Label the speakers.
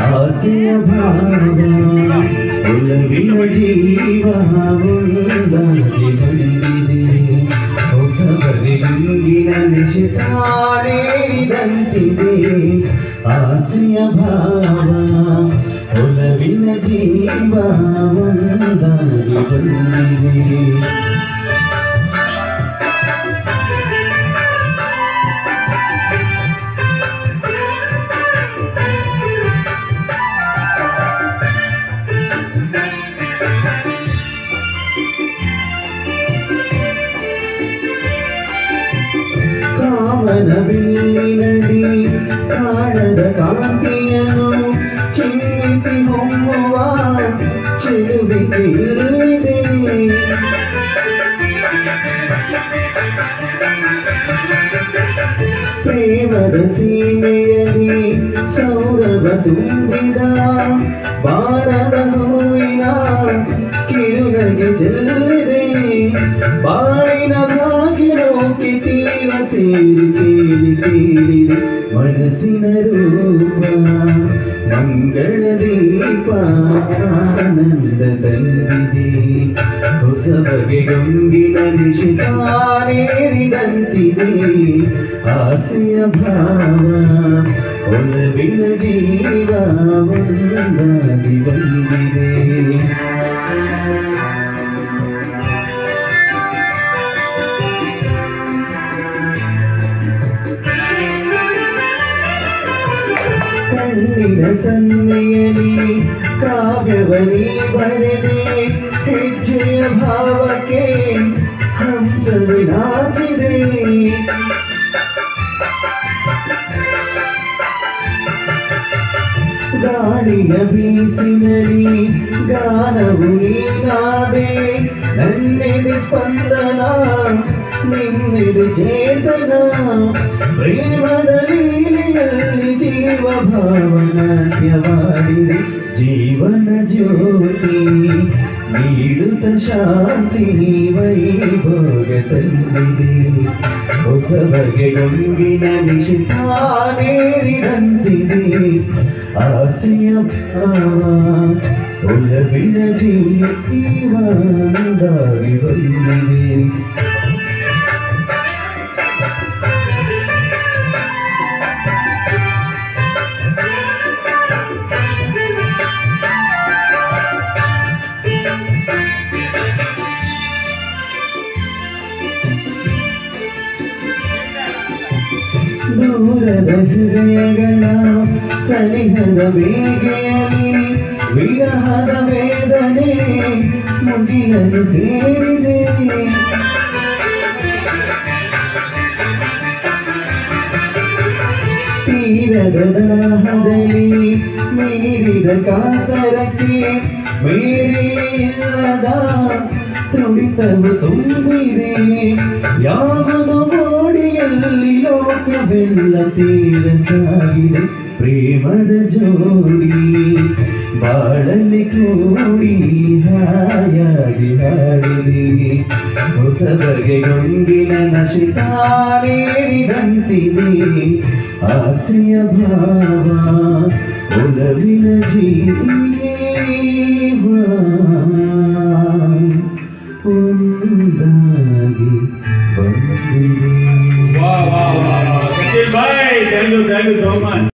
Speaker 1: ಆಸೆಯ ಭಾವ ಒಲವಿನ ಜೀವ ಒಂದಾಗಿ ಬಂದಿದೆ ಹೊಸ ಬಗೆಗಿನ ನಿಶಿತಾನೇರಿದಂತಿದೆ ಆಸೆಯ ಭಾವ ಒಲವಿನ ಜೀವ ಒಂದಾಗಿ ಬಂದಿದೆ ಕಾಮನವಿಲ್ಲಿನಡಿ ಕಾಣದ ಕಾಂತಿಯನು ಚಿಮ್ಮಿಸಿ ಹೊಮ್ಮುವ ಚೆಲುವಿಗೆ ಇಲ್ಲಿದೆ ಪ್ರೇಮದ ಸೀಮೆಯಲ್ಲಿ ಸೌರಭ ತುಂಬಿದ ಬಾಣದ ಹೂವಿನ ಕಿರುನಗೆ ಚೆಲ್ಲಿದೆ ಬಾಳಿನ ಭಾಗ್ಯಲೋಕಿ ತೀರ ಸೇರಿ ಕೇಳಿದೆ ಮನಸ್ಸಿನ ರೂಪ ಮಂಗಳ ದೀಪ ಆನಂದ ತಂದಿದೆ ಹೊಸ ಬಗೆ ಗಂಗಿನ ನಿಶಿತಾನೇರಿದಂತಿದೆ ಆಸೆಯ ಭಾವ ಒಲವಿನ ಜೀವ ಒಂದಾಗಿ ಬಂದಿದೆ ಕಣ್ಣಿನ ಸನ್ನೆಯಲಿ ಕಾವ್ಯವನಿ ಬರೆದೆ ಹೆಜ್ಜೆಯ ಭಾವಕ್ಕೆ ಹಂಸವು ನಾಚಿದೆ ಗಾಳಿಯ ಬೀಸಿನಲಿ ಗಾನವು ನೀನಾದೆ ನನ್ನೆದೆ ಸ್ಪಂದನ ನಿನ್ನೆದೆ ಚೇತನ ಪ್ರೇಮದ ಲೀಲೆಯಲ್ಲಿ ಜೀವ ಭಾವನಾಟ್ಯವಾಡಿದೆ ಜೀವನ ಜ್ಯೋತಿ ನೀಡುತ್ತ ಶಾಂತಿ ವೈಭೋಗ ತಂದಿದೆ ಹೊಸ ಬಗೆ ಗಂಗಿನ ನಿಶಿತಾನೇರಿದಂತಿದೆ ಆಸೆಯ ಭಾವ ಒಲವಿನ ಜೀವ ಒಂದಾಗಿ ಬಂದಿದೆ ದೂರದ ಹೃದಯಗಳ ಸನಿಹದ ಬೇಗೆಯಲ್ಲಿ ವಿರಹದ ವೇದನೆ ಮುಗಿಲನ್ನು ಸೇರಿದೆ ತೀರದ ದಾಹದಲ್ಲಿ ಮೀರಿದ ಕಾತರಕ್ಕೆ ಮೇರಿಲ್ಲದ ತುಡಿತವು ತುಂಬಿದೆ ಯಾವುದು ಮೋಡಿಯಲ್ಲಿ ಲೋಕವೆಲ್ಲ ತೀರ ಸಾಗಿದೆ ಪ್ರೇಮದ ಜೋಡಿ ಬಾಳಲ್ಲಿ ಕೂಡಿ ಹಾಯಾಗಿ ಹಾಡಿದೆ ಹೊಸ ಬಗೆ ಗಂಗಿನ ನಶಿತಾನೇರಿದಂತಿದೆ ಆಸೆಯ ಭಾವ ಒಲವಿನ ಜೀವ ಒಂದಾಗಿ ಬಂದಿದೆ.
Speaker 2: Wow, wow, wow, wow. Thank you so much.